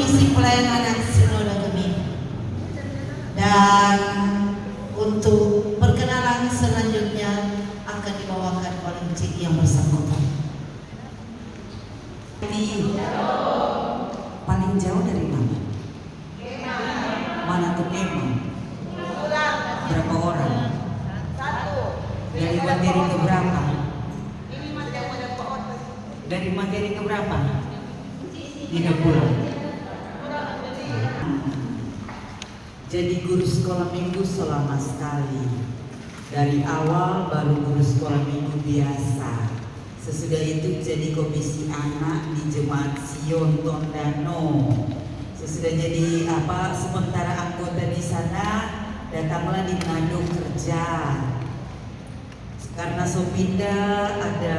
Komisi Pelayanan Anak Sinode Gemim. Dan untuk perkenalan selanjutnya akan dibawakan oleh Encik yang bersangkutan. Paling jauh dari mana? Mana tuh Kemang? Berapa orang? Dari materi ke berapa? Dari materi ke berapa? 30. Jadi guru sekolah minggu selama sekali. Dari awal baru guru sekolah minggu biasa. Sesudah itu jadi komisi anak di Jemaat Sion Tondano. Sesudah jadi sementara anggota di sana, datanglah di Manado kerja. Karena Sopinda ada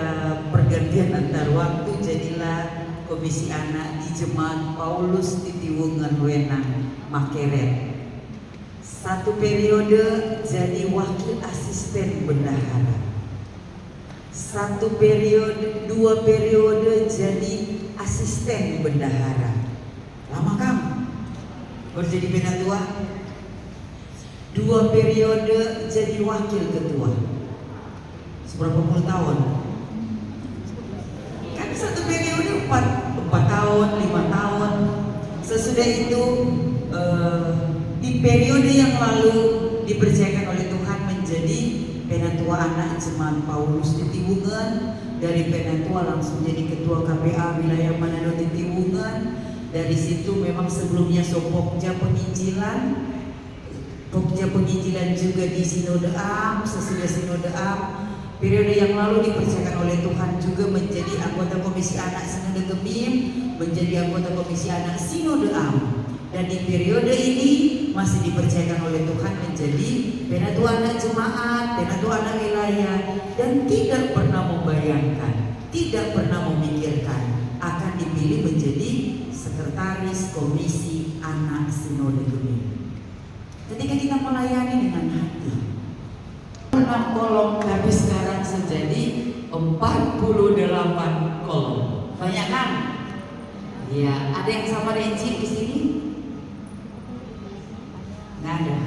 pergantian antar waktu, jadilah komisi anak di Jemaat Paulus Titiwungan Wenang Makeret. Satu periode jadi wakil asisten bendahara. Dua periode jadi asisten bendahara. Lama kamu baru jadi penatua. 2 periode jadi wakil ketua. Seberapa puluh tahun? Kan satu periode 4 tahun, 5 tahun. Sesudah itu di periode yang lalu dipercayakan oleh Tuhan menjadi penatua anak Jemaat Paulus Titiwungan. Dari penatua langsung jadi ketua KPA wilayah Manado Titiwungan. Dari situ memang sebelumnya Pokja penginjilan juga di Sinode Am. Sesudah Sinode Am, periode yang lalu dipercayakan oleh Tuhan juga menjadi anggota Komisi Anak Sinode Gemim, menjadi anggota Komisi Anak Sinode Am. Dan di periode ini masih dipercayakan oleh Tuhan menjadi penatua anak jemaat, penatua anak wilayah, dan tidak pernah membayangkan, tidak pernah memikirkan akan dipilih menjadi sekretaris Komisi Anak Sinode Gemim. Ketika kita melayani dengan hati, 6 kolom, tapi sekarang menjadi 48 kolom. Banyak kan? Ya, ada yang sama Renci di sini? Nggak ada.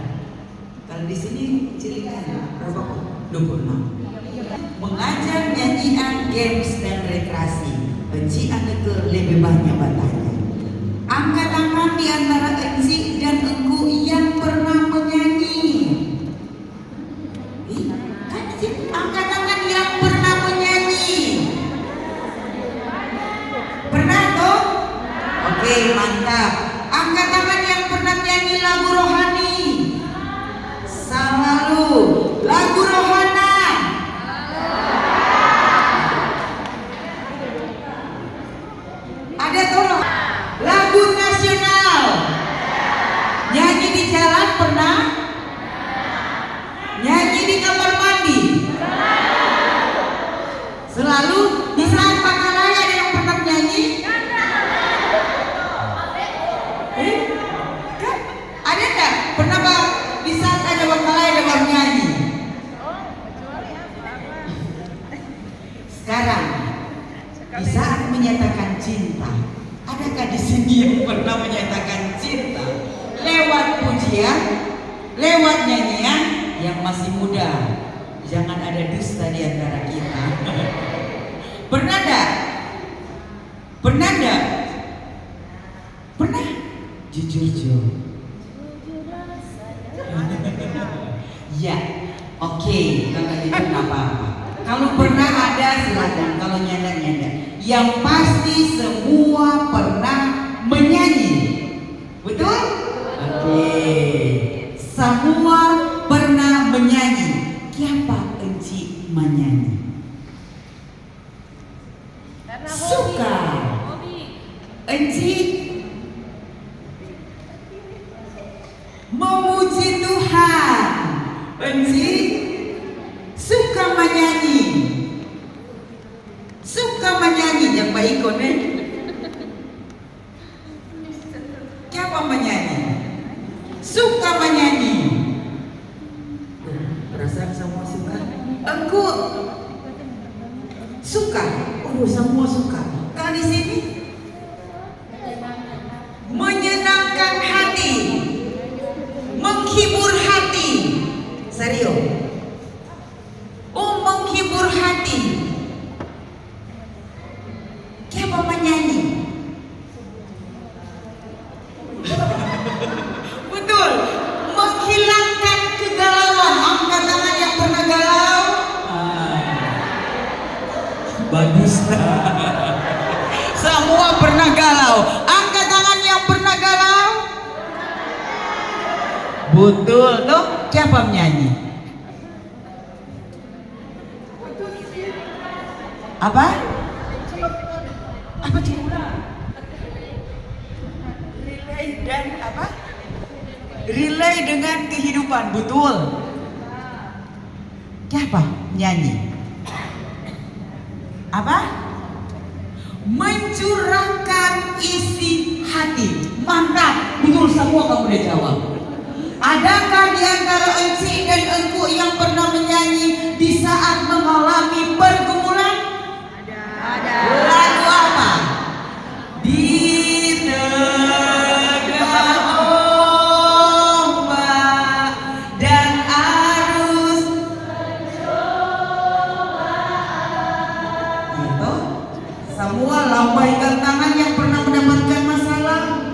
Kalau di sini cirikan berapa? 26. Mengajar nyanyian, games dan rekreasi. Enci ada ke lebih banyak batanya. Angkat tangan di antara Enci dan engku yang pernah menyanyi. Kan angkat tangan yang pernah menyanyi. Pernah toh? Oke, mantap. Angkat tangan yang pernah nyanyi lagu rohani. Selalu lagu rohana. Ada tolong. Lagu nasional. Nyanyi di jalan pernah? Nyanyi di kamar mandi? Selalu. Di saat pakalaya ada yang pernah nyanyi? Kan? Ada enggak? Pernah Bang? Di saat ada pakalaya ada Bang nyanyi? Sekarang di saat menyatakan cinta, adakah di sini yang pernah menyatakan cinta lewat pujian, lewat nyanyian? Yang masih muda, jangan ada dusta di antara kita. Pernah enggak? Pernah enggak? Pernah? Jujur. Ya, oke. Kalau itu nggak apa-apa. Kalau pernah ada silakan. Kalau nyanda. Yang pasti semua pernah menyanyi. Betul? Oke. Semua pernah menyanyi. Siapa Enci menyanyi? Suka. Enci memuji Tuhan. Enci suka menyanyi. Suka menyanyi yang baik konen. Siapa menyanyi? Suka menyanyi. Perasaan semua suka. Engkau suka. Oh, semua suka. Kalau di sini Siapa menyanyi? Betul. Menghilangkan kegalauan. Angkat tangan yang pernah galau. Bagus. Semua pernah galau. Angkat tangan yang pernah galau. Betul. Loh, siapa menyanyi? Apa? Apa sih? Relay dan apa? Relay dengan kehidupan, betul. Siapa nyanyi? Apa? Mencurahkan isi hati. Mantap, betul, semua kamu udah jawab. Adakah di antara Enci dan Engku yang pernah menyanyi di saat mengalami pergumulan? Ada. Lagu apa? Di tengah ombak dan arus. Gitu. Semua lambaikan tangan yang pernah mendapatkan masalah.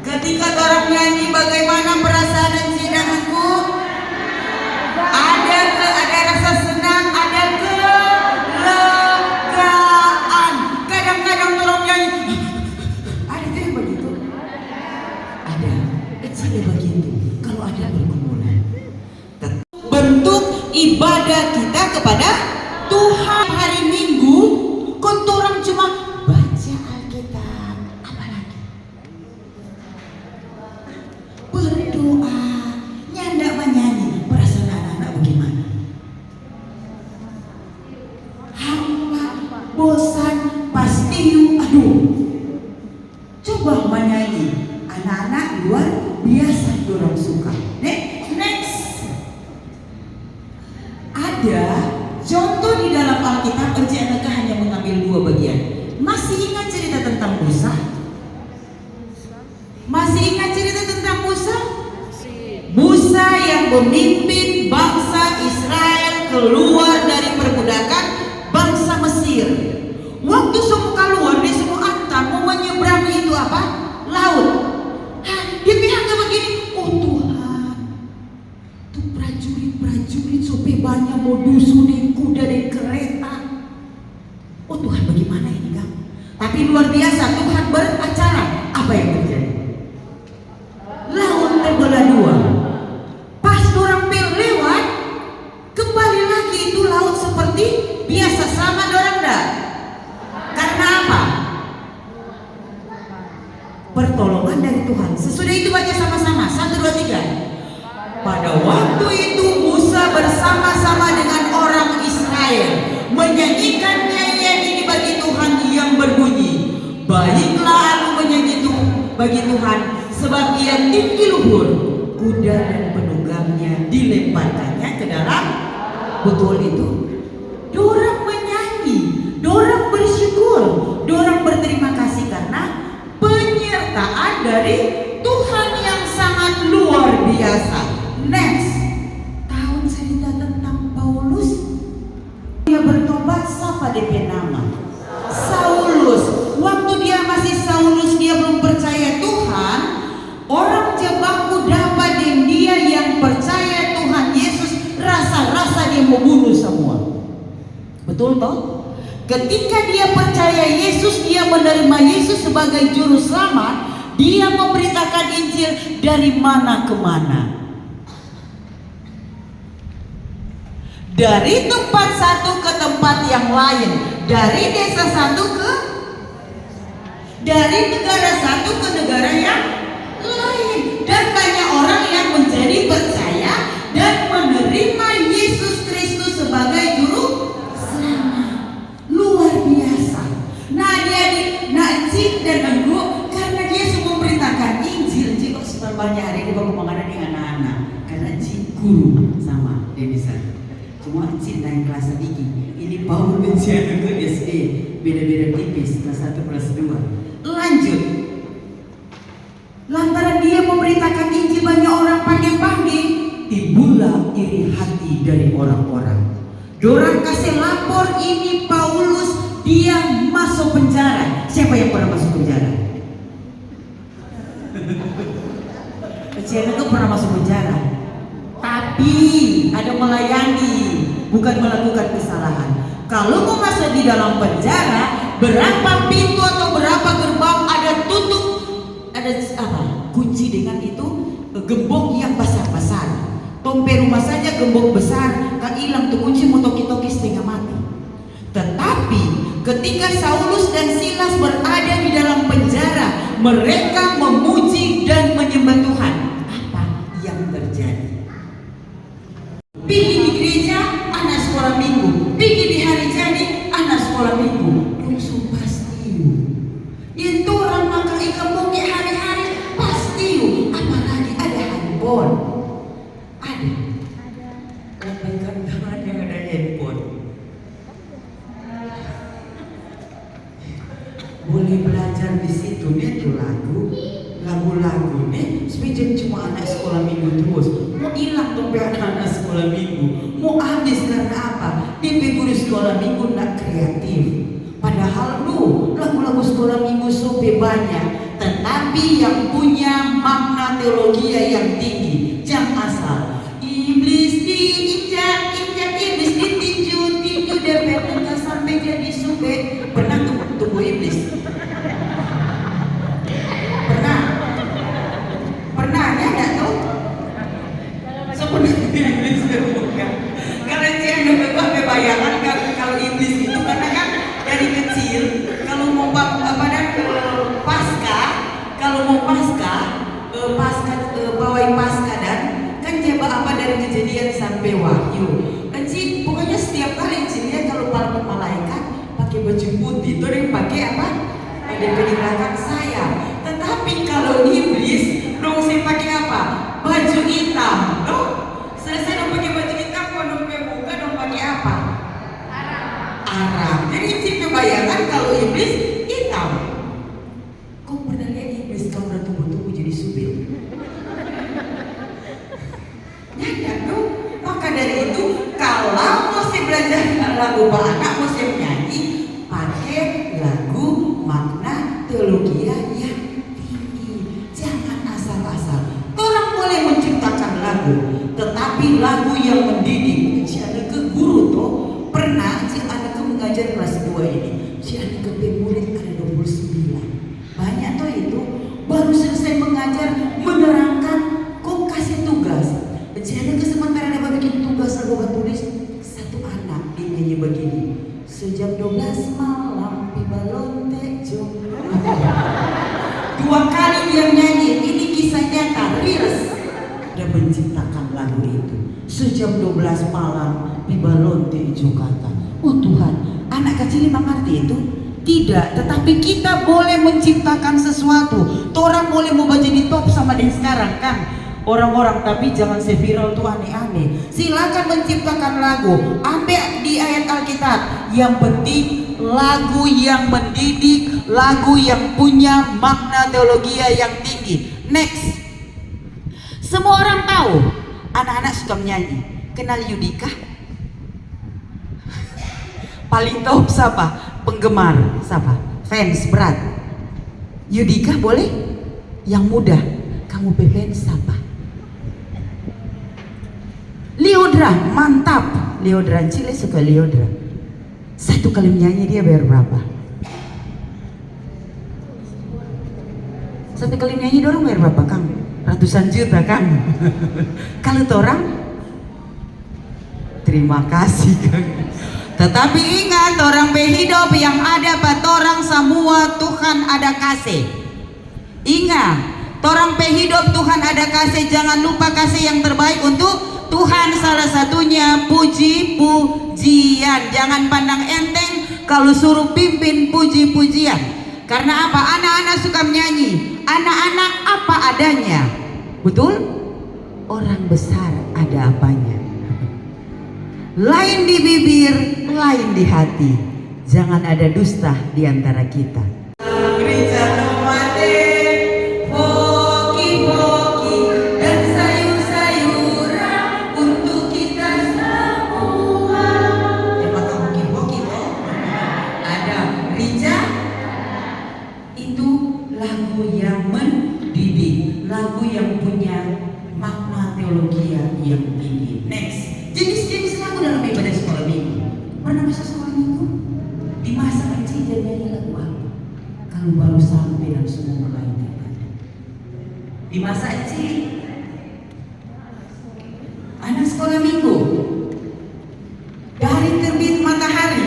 Ketika orang nyanyi, bagaimana perasaan Enci dan Engku? Ada rasa senang, ada kelegaan. Kadang-kadang orang nyanyi, ada tuh yang begitu. Ada, Enci ada begitu. Kalau ada pergumulan, bentuk ibadah kita kepada Tuhan hari Minggu, kontoran cuma baca Alkitab, apalagi berdoa, nyanda menyanyi. Perasaan anak-anak bagaimana? Hampa, bosan, pasti aduh. Coba menyanyi, anak-anak luar biasa dorong suka. Next. Ada contoh di dalam Alkitab, Enci Anaknya hanya mengambil 2 bagian. Masih ingat cerita tentang Musa? Masih ingat cerita tentang Musa? Musa yang memimpin bangsa Israel keluar dari perbudakan bangsa Mesir. Waktu semua keluar, dia semua antar mau menyeberangi itu apa? Laut. Dia pihaknya begini, oh Tuhan, tuh prajurit sampai banyak mau dusunin kuda dan kereta. Oh Tuhan, bagaimana ini kamu? Tapi luar biasa, Tuhan beracara. Apa yang terjadi? Laut terbelah 2. Pas dorang lewat, kembali lagi itu laut seperti biasa. Sama dorang dah. Karena apa? Pertolongan dari Tuhan. Sesudah itu baca sama-sama. 1, 2, 3. Pada waktu itu Musa bersama-sama dengan orang Israel menyanyikan nyanyian ini bagi Tuhan yang berbunyi, baiklah aku menyanyi itu bagi Tuhan, sebab ia tinggi luhur, kuda dan penunggannya dilemparkannya ke dalam. Betul itu. Dorang menyanyi, dorang bersyukur, dorang berterima kasih karena penyertaan dari Tuhan yang sangat luar biasa. Next, tahun cerita tentang Paulus. Dia bertobat, siapa DP nama? Saulus. Waktu dia masih Saulus, dia belum percaya Tuhan. Orang jebaku dapat dan dia yang percaya Tuhan Yesus, rasa-rasa dia mau bunuh semua. Betul toh? Ketika dia percaya Yesus, dia menerima Yesus sebagai juru selamat, dia memberitakan Injil dari mana ke mana. Dari tempat satu ke tempat yang lain, dari desa satu ke, dari negara satu ke negara yang lain, dan banyak orang yang menjadi percaya dan menerima Yesus Kristus sebagai juru selamat. Luar biasa. Nah dia Cik dan Engku, karena dia semua memberitakan Injil. Cik kok sebanyak hari ini baru mengenai dengan anak-anak, karena Cik guru sama dia bisa. Cuma Cik naik kelas tinggi. Ini Paul dan Cik ke SD, beda-beda tipis, kelas 1 kelas 2. Lanjut. Lantaran dia memberitakan Injil, banyak orang pandai-pandai, timbullah iri hati dari orang-orang. Dorang kasih lapor ini Paulus dia masuk penjara. Siapa yang pernah masuk penjara? Kecil itu pernah masuk penjara, tapi ada melayani, bukan melakukan kesalahan. Kalau mau masuk di dalam penjara, berapa pintu atau berapa gerbang ada tutup, ada apa? Kunci dengan itu gembok yang besar-besar. Tompe rumah saja gembok besar, kan hilang tuh kunci, mau toki-toki setengah mati. Tetapi ketika Saulus dan Silas berada di dalam penjara, mereka memuji dan menyembah Tuhan. Apa yang terjadi? Pergi di gereja, anak sekolah minggu. Pergi di hari jadi, anak sekolah minggu. Langsung pasti. Itu orang makan ikan boke hari-hari pasti. Apalagi ada handphone. Ada. Lambaikan tangan yang ada handphone. Boleh belajar di situ nih tuh lagu-lagu nih. Sebenarnya cuma anak sekolah minggu terus. Mau hilang tuh anak sekolah minggu. Mau habis karena apa? DP guru sekolah minggu nak kreatif. Padahal lu lagu-lagu sekolah minggu sobe banyak, tetapi yang punya makna teologi yang tinggi. Jangan asal iblis diinjak-injak, iblis ditinju-tinju dan mereka sampai jadi sobe. Pernah tunggu iblis? Pernah ya enggak tuh? Sebenarnya iblis bukan. Karena dia nggak bayangan kalau iblis itu karena kan dari kecil kalau mau pawai pasca dan kan jaba apa dari kejadian sampai wahyu. Encik pokoknya setiap kali encik lihat kalau para malaikat pakai baju putih itu yang pakai apa? Ada di belakang saya. Tetapi kalau iblis dong saya pakai apa? Baju hitam. Dong selesai dong pakai baju hitam, kalau buka dong pakai apa? Arab. Jadi encik bayangkan kalau iblis hitam. Kau pernah lihat iblis kalau bertubuh-tubuh jadi supir? Ya tuh. Maka dari itu kalau mesti belajar lagu anak mesti nyanyi pakai lagu makna teologi yang tinggi. Jangan asal-asal. Orang boleh menciptakan lagu, tetapi lagu yang mendidik. Si anak ke guru tuh pernah si anak ke mengajar kelas 2 ini. Si anak ke murid ada 29. Banyak tuh itu baru selesai mengajar menerangkan kok kasih tugas. Jadi ke sementara dia bikin tugas lagu tulis satu anak dia nyanyi begini. Sejam 12 malam di balon tejo. 2 kali dia nyanyi. Ini kisah nyata, reels. Dia menciptakan lagu itu. Sejam 12 malam di balon tejo kata. Oh Tuhan, anak kecil mengerti itu? Tidak, tetapi kita boleh menciptakan sesuatu. Orang boleh mau jadi top sama dia sekarang kan? Orang-orang, tapi jangan seviral tuh aneh-aneh. Silakan menciptakan lagu. Ambil di ayat Alkitab. Yang penting lagu yang mendidik, lagu yang punya makna teologi yang tinggi. Next. Semua orang tahu anak-anak suka menyanyi. Kenal Yudika? Paling top siapa? Penggemar siapa? Fans berat. Yudika boleh? Yang muda. Kamu fans siapa? Leodra, mantap. Leodra, Cile suka Leodra. Satu kali menyanyi dia bayar berapa? Satu kali menyanyi dorong bayar berapa Kang? Ratusan juta Kang. Kalau orang? Terima kasih Kang. Tetapi ingat orang hidup yang ada pada orang semua Tuhan ada kasih. Ingat, orang hidup Tuhan ada kasih. Jangan lupa kasih yang terbaik untuk Tuhan, salah satunya puji-pujian. Jangan pandang enteng kalau suruh pimpin puji-pujian. Karena apa? Anak-anak suka menyanyi. Anak-anak apa adanya. Betul? Orang besar ada apanya. Lain di bibir, lain di hati. Jangan ada dusta di antara kita. Gereja nomaden, hoki-hoki dan sayur-sayuran untuk kita semua. Ya maka hoki-hoki loh. Ada Itu lagu yang mendidik, lagu yang punya makna teologi yang tinggi. Next, jenis-jenis lagu dalam ibadah sekolah minggu. Pernah masa sekolah minggu? Di masa kecil dia nyanyi lagu apa? Kalau baru sampai dan semua mulai ibadah. Di masa kecil, anak sekolah minggu, dari terbit matahari.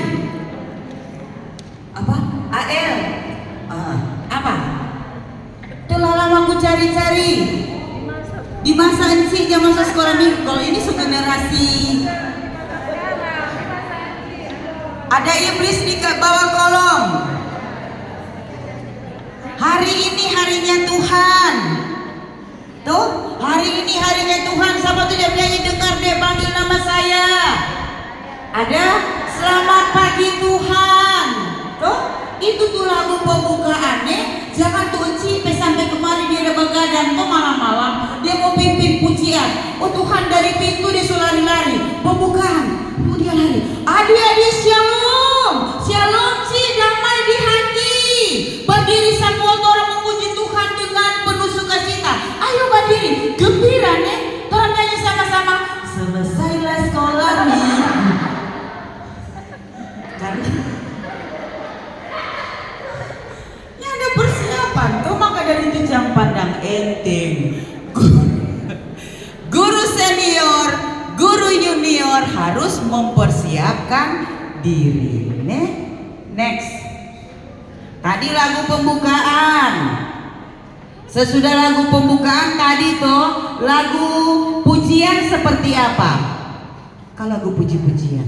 Apa? AL. Apa? Telah lama aku cari-cari. Di masa encik jam masa sekolah minggu. Kalau ini segenerasi. Ada iblis di bawah kolong. Hari ini harinya Tuhan. Tuh, hari ini harinya Tuhan. Siapa tuh dia nyanyi, dengar deh, panggil nama saya. Ada selamat pagi Tuhan. Tuh, itu tuh lagu pembukaannya. Jangan tuh encik sampai kemarin dia ada begadang tuh malam-malam dia mau pimpin pujian. Oh Tuhan, dari pintu dia sudah lari-lari. Pembukaan, dia lari. Adik-adik shalom, shalom sih, damai di hati. Berdiri semua orang memuji Tuhan dengan penuh sukacita. Ayo berdiri, gembira nih. Orang nyanyi sama-sama. Selesailah sekolah minggu. Karena ada persiapan tuh, maka dari itu jangan pandang enteng. Guru senior, guru junior harus mempersiapkan diri. Next. Tadi lagu pembukaan. Sesudah lagu pembukaan tadi tuh lagu pujian seperti apa? Kalau lagu puji-pujian,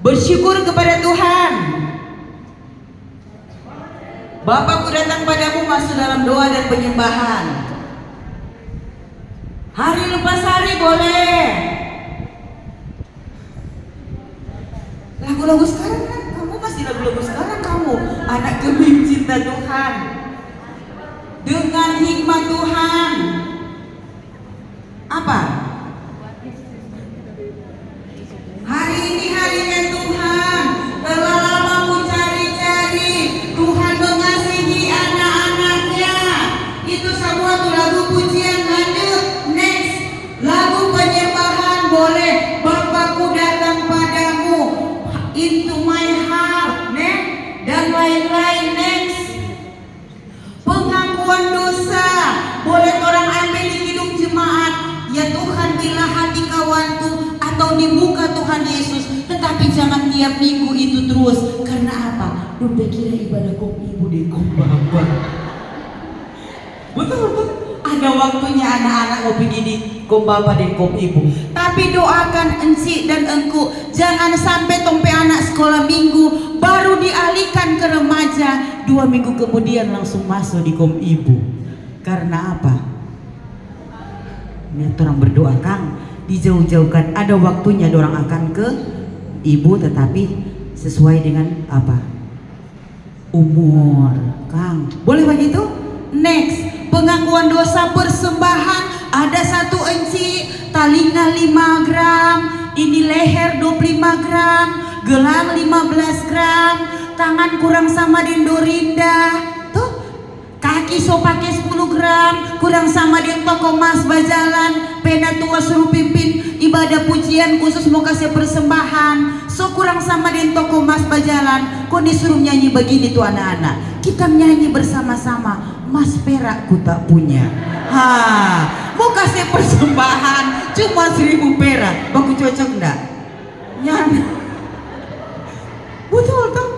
bersyukur kepada Tuhan. Bapakku datang padamu, masuk dalam doa dan penyembahan. Hari lepas hari boleh. Lagu-lagu sekarang kan, kamu masih lagu-lagu sekarang kamu. Anak gemim cinta Tuhan. Dengan hikmat Tuhan. Apa? Hari ini harinya Tuhan. Telah lama ku cari-cari. Tuhan mengasihi anak-anaknya. Itu semua tuh lagu pujian. Lanjut. Next. Lagu penyembahan boleh. Bapakku datang padamu. Into my heart. Next. Dan lain-lain. Next. Pengakuan dosa. Boleh orang ambil di hidung jemaat. Ya Tuhan, bila hati kawanku, atau di muka Tuhan Yesus. Tetapi jangan tiap minggu itu terus. Karena apa? Lu kira ibadah kom ibu deh, kom bapak. Betul. Ada waktunya anak-anak mau pergi di kom bapak dan kom ibu. Tapi doakan encik dan engku, jangan sampai tompe anak sekolah minggu baru dialihkan ke remaja, 2 minggu kemudian langsung masuk di kom ibu. Karena apa? Ini orang berdoa Kang, dijauh-jauhkan. Ada waktunya orang akan ke ibu, tetapi sesuai dengan apa? Umur Kang. Boleh begitu? Next. Pengakuan dosa persembahan. Ada satu enci, talinga 5 gram, ini leher 25 gram, gelang 15 gram, tangan kurang sama Dindorinda. Tuh, kaki so pakai 10 gram, kurang sama di toko Mas Bajalan. Pena tua suruh pimpin ibadah pujian khusus mau kasih persembahan, so kurang sama di toko Mas Bajalan. Kok disuruh nyanyi begini tuh anak-anak? Kita nyanyi bersama-sama. Mas perak ku tak punya. Mau kasih persembahan cuma 1000 perak. Baku cocok enggak? Nyanyi. Betul tuh.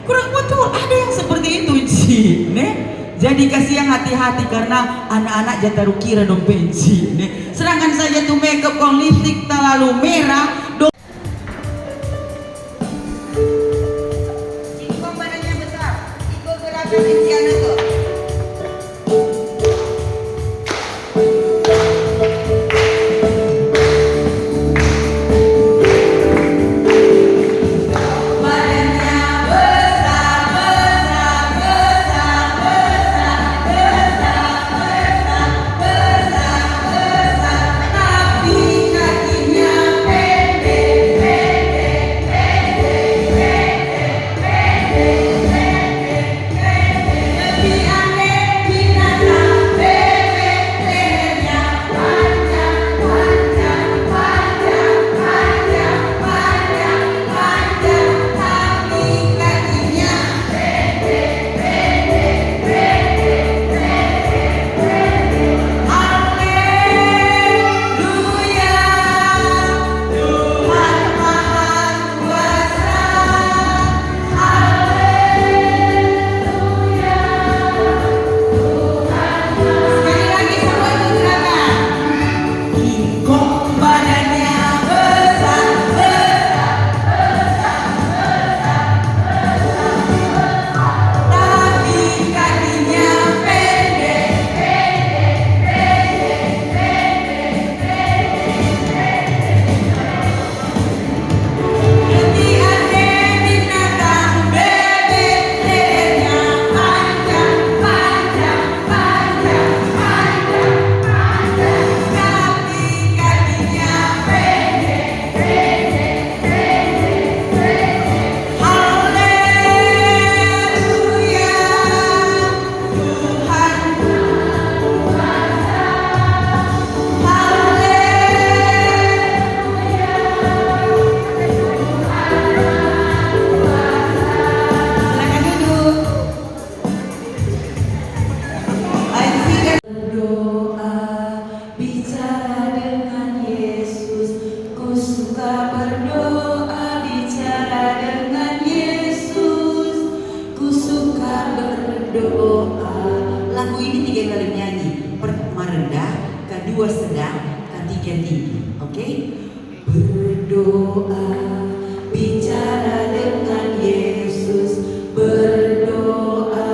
Kurang betul. Ada yang seperti itu sih, nih. Jadi kasih yang hati-hati karena anak-anak jataru kira dong benci, nih. Sedangkan saja tuh makeup kong lipstick terlalu merah. Ikut badannya besar, ikut gerakan Indiana tuh. dua sedang, ketiga tinggi. Oke? Berdoa, bicara dengan Yesus. Berdoa,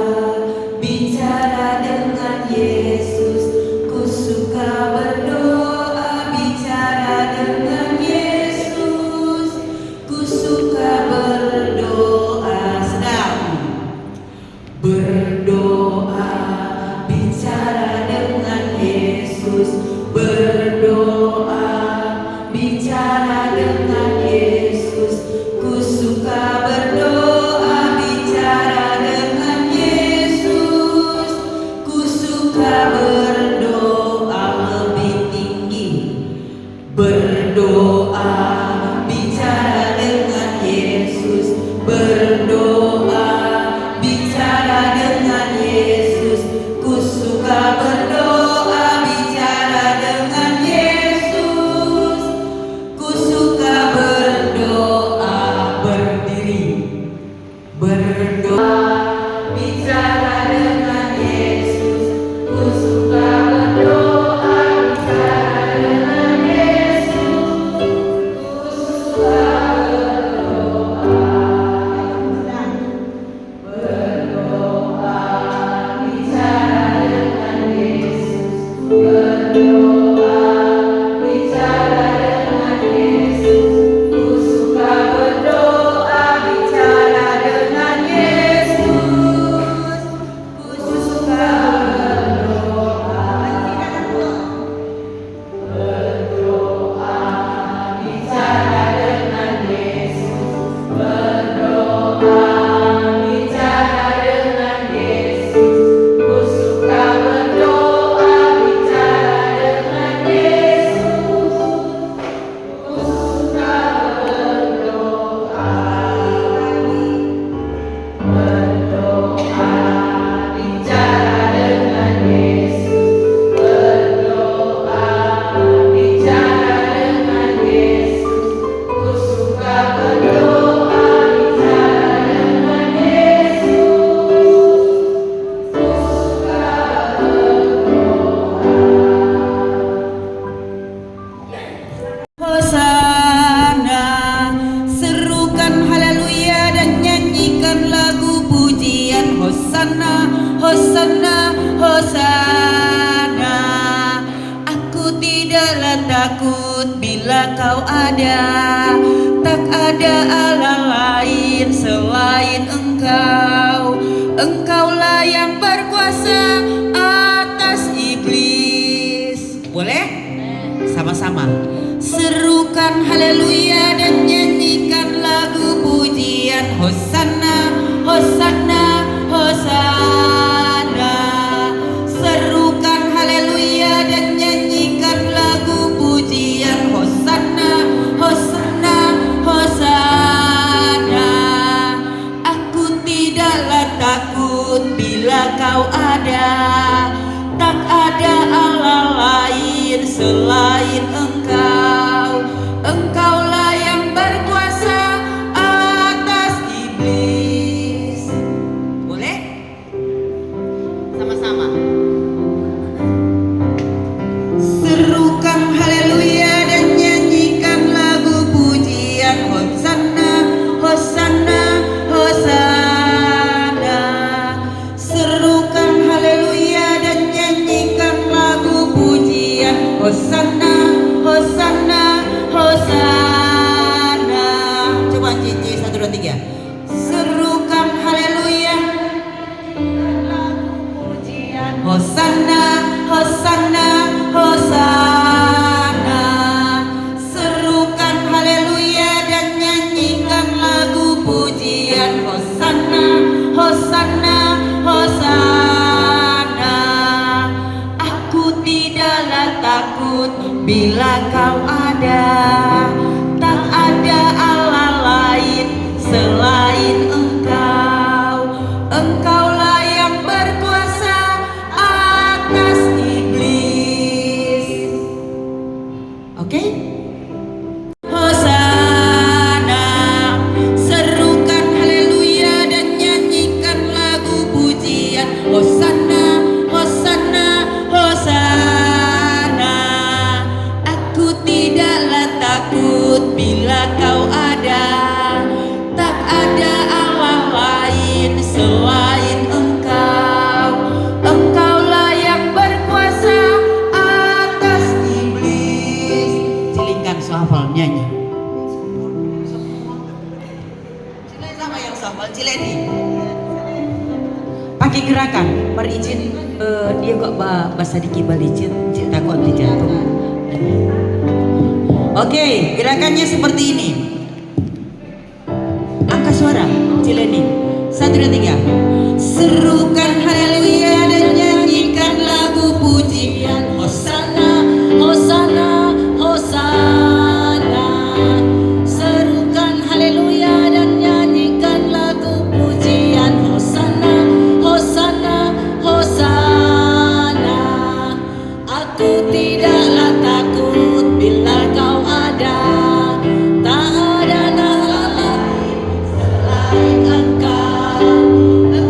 bicara dengan Yesus. Ku suka berdoa, bicara dengan Yesus. Ku suka berdoa. Sedang. Berdoa, bicara dengan Yesus. Berdoa, bicara dengan Yesus. Ku suka berdoa, bicara dengan Yesus. Ku suka berdoa lebih tinggi. Berdoa, bicara dengan Yesus. Berdoa, bicara dengan Yesus. Ku suka berdoa, bicara dengan Yesus. Ku suka berdoa berdiri. Berdoa, bicara dengan Yesus. Ku suka berdoa, bicara dengan Yesus. Ku suka berdoa, bicara dengan Yesus. Berdoa, bicara dengan Yesus. Ku suka berdoa, bicara dengan Yesus. Ku suka berdoa, berdoa, bicara dengan Yesus. Berdoa, bicara dengan Yesus. Ku suka berdoa, bicara dengan Yesus. Ku suka berdoa. Berdoa, bicara dengan Yesus. Berdoa, bicara dengan Yesus. Ku suka berdoa, bicara dengan Yesus. Ku suka Hosana, serukan haleluya dan nyanyikan lagu pujian. Hosana, Hosana, Hosana. Aku tidaklah takut bila Kau ada. Tak ada Allah lain selain Engkau. Engkaulah yang berkuasa atas iblis. Boleh? Sama-sama. Serukan haleluya dan nyanyikan lagu pujian. Hosana, Hosana, Hosana. Serukan haleluya dan nyanyikan lagu pujian. Hosana, Hosana, Hosana. Aku tidaklah takut bila Kau ada. Tak ada Allah lain selain Engkau. Engkaulah yang sambal cileni. Pakai gerakan, mari izin dia kok bahasa dikit balicin, cik takut di jantung. Oke, gerakannya seperti ini. Angkat suara, cileni. 1, 2, 3. Serukan haleluya dan nyanyikan lagu pujian Hosana, Hosana, Hosana. Serukan haleluya dan nyanyikan lagu pujian Hosana, Hosana, Hosana. Aku tidaklah takut bila kau ada, tak ada nama lain selain Engkau.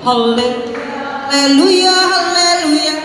Haleluya, haleluya.